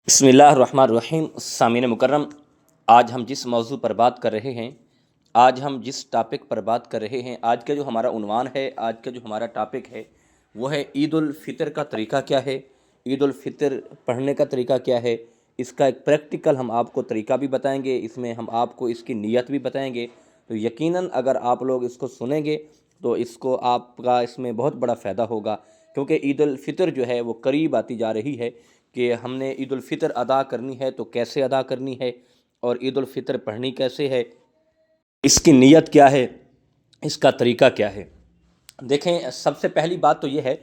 بسم اللہ الرحمن الرحیم۔ سامعین مکرم، آج ہم جس موضوع پر بات کر رہے ہیں، آج ہم جس ٹاپک پر بات کر رہے ہیں، آج کا جو ہمارا عنوان ہے، آج کا جو ہمارا ٹاپک ہے وہ ہے عید الفطر کا طریقہ کیا ہے، عید الفطر پڑھنے کا طریقہ کیا ہے۔ اس کا ایک پریکٹیکل ہم آپ کو طریقہ بھی بتائیں گے، اس میں ہم آپ کو اس کی نیت بھی بتائیں گے۔ تو یقیناً اگر آپ لوگ اس کو سنیں گے تو اس کو آپ کا اس میں بہت بڑا فائدہ ہوگا، کیونکہ عید الفطر جو ہے وہ قریب آتی جا رہی ہے کہ ہم نے عید الفطر ادا کرنی ہے تو کیسے ادا کرنی ہے، اور عید الفطر پڑھنی کیسے ہے، اس کی نیت کیا ہے، اس کا طریقہ کیا ہے۔ دیکھیں، سب سے پہلی بات تو یہ ہے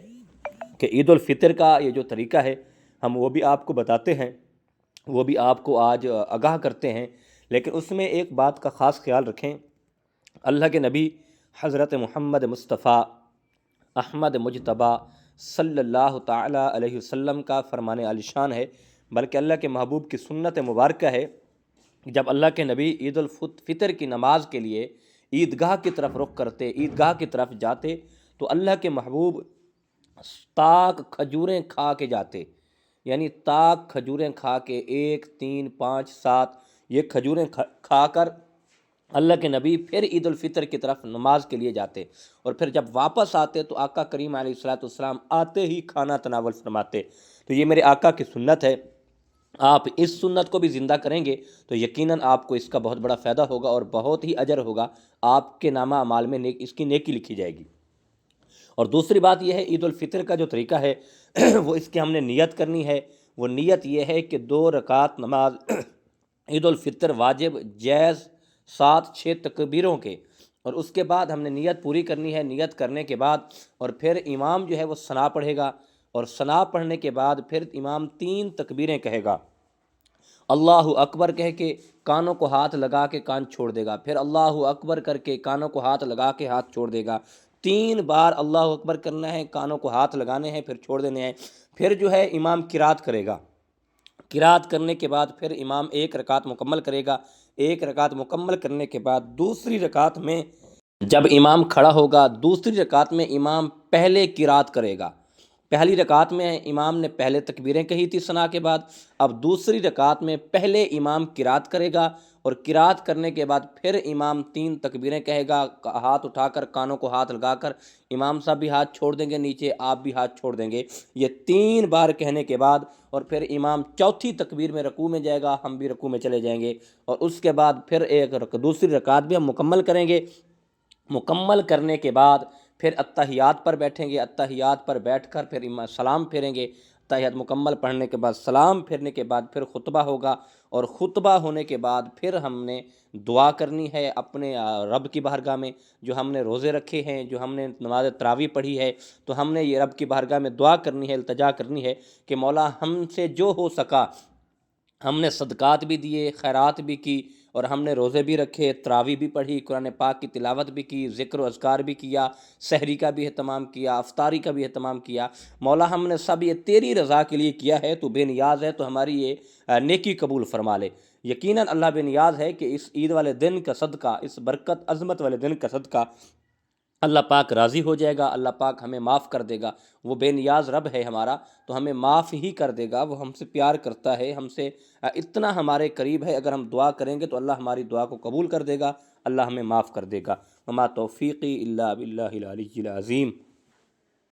کہ عید الفطر کا یہ جو طریقہ ہے ہم وہ بھی آپ کو بتاتے ہیں، وہ بھی آپ کو آج آگاہ کرتے ہیں، لیکن اس میں ایک بات کا خاص خیال رکھیں۔ اللہ کے نبی حضرت محمد مصطفیٰ احمد مجتبیٰ صلی اللہ تعالیٰ علیہ وسلم کا فرمان عالی شان ہے، بلکہ اللہ کے محبوب کی سنت مبارکہ ہے۔ جب اللہ کے نبی عید الفطر کی نماز کے لیے عیدگاہ کی طرف رخ کرتے، عیدگاہ کی طرف جاتے، تو اللہ کے محبوب تاک کھجوریں کھا کے جاتے، یعنی تاک کھجوریں کھا کے 1 3 5 7 یہ کھجوریں کھا کر اللہ کے نبی پھر عید الفطر کی طرف نماز کے لیے جاتے، اور پھر جب واپس آتے تو آقا کریم علیہ الصلوۃ والسلام آتے ہی کھانا تناول فرماتے۔ تو یہ میرے آقا کی سنت ہے، آپ اس سنت کو بھی زندہ کریں گے تو یقیناً آپ کو اس کا بہت بڑا فائدہ ہوگا اور بہت ہی اجر ہوگا، آپ کے نامہ اعمال میں اس کی نیکی لکھی جائے گی۔ اور دوسری بات یہ ہے، عید الفطر کا جو طریقہ ہے وہ اس کی ہم نے نیت کرنی ہے۔ وہ نیت یہ ہے کہ 2 رکعت نماز عید الفطر واجب جائز 7 6 تکبیروں کے، اور اس کے بعد ہم نے نیت پوری کرنی ہے۔ نیت کرنے کے بعد اور پھر امام جو ہے وہ ثنا پڑھے گا، اور ثنا پڑھنے کے بعد پھر امام 3 تکبیریں کہے گا، اللہ اکبر کہہ کے کانوں کو ہاتھ لگا کے کان چھوڑ دے گا، پھر اللہ اکبر کر کے کانوں کو ہاتھ لگا کے ہاتھ چھوڑ دے گا۔ 3 بار اللہ اکبر کرنا ہے، کانوں کو ہاتھ لگانے ہیں، پھر چھوڑ دینے ہیں۔ پھر جو ہے امام قرات کرے گا، قرات کرنے کے بعد پھر امام 1 رکعت مکمل کرے گا۔ 1 رکعت مکمل کرنے کے بعد دوسری رکعت میں جب امام کھڑا ہوگا، دوسری رکعت میں امام پہلے قرات کرے گا۔ پہلی رکعت میں امام نے پہلے تکبیریں کہی تھی ثنا کے بعد، اب دوسری رکعت میں پہلے امام قرات کرے گا، اور قرات کرنے کے بعد پھر امام 3 تکبیریں کہے گا، ہاتھ اٹھا کر کانوں کو ہاتھ لگا کر امام صاحب بھی ہاتھ چھوڑ دیں گے نیچے، آپ بھی ہاتھ چھوڑ دیں گے۔ یہ 3 بار کہنے کے بعد اور پھر امام چوتھی تکبیر میں رکوع میں جائے گا، ہم بھی رکوع میں چلے جائیں گے، اور اس کے بعد پھر دوسری رکعت بھی ہم مکمل کریں گے۔ مکمل کرنے کے بعد پھر اتحیات پر بیٹھیں گے، اتحیات پر بیٹھ کر پھر سلام پھیریں گے۔ اتحیات مکمل پڑھنے کے بعد سلام پھیرنے کے بعد پھر خطبہ ہوگا، اور خطبہ ہونے کے بعد پھر ہم نے دعا کرنی ہے اپنے رب کی بارگاہ میں۔ جو ہم نے روزے رکھے ہیں، جو ہم نے نماز تراویح پڑھی ہے، تو ہم نے یہ رب کی بارگاہ میں دعا کرنی ہے، التجا کرنی ہے کہ مولا ہم سے جو ہو سکا، ہم نے صدقات بھی دیے، خیرات بھی کی، اور ہم نے روزے بھی رکھے، تراویح بھی پڑھی، قرآن پاک کی تلاوت بھی کی، ذکر و اذکار بھی کیا، سحری کا بھی اہتمام کیا، افطاری کا بھی اہتمام کیا۔ مولا ہم نے سب یہ تیری رضا کے لیے کیا ہے، تو بے نیاز ہے، تو ہماری یہ نیکی قبول فرما لے۔ یقیناً اللہ بے نیاز ہے کہ اس عید والے دن کا صدقہ، اس برکت عظمت والے دن کا صدقہ اللہ پاک راضی ہو جائے گا، اللہ پاک ہمیں معاف کر دے گا۔ وہ بے نیاز رب ہے ہمارا، تو ہمیں معاف ہی کر دے گا۔ وہ ہم سے پیار کرتا ہے، ہم سے اتنا ہمارے قریب ہے، اگر ہم دعا کریں گے تو اللہ ہماری دعا کو قبول کر دے گا، اللہ ہمیں معاف کر دے گا۔ وما توفیقی الا باللہ العلی العظیم۔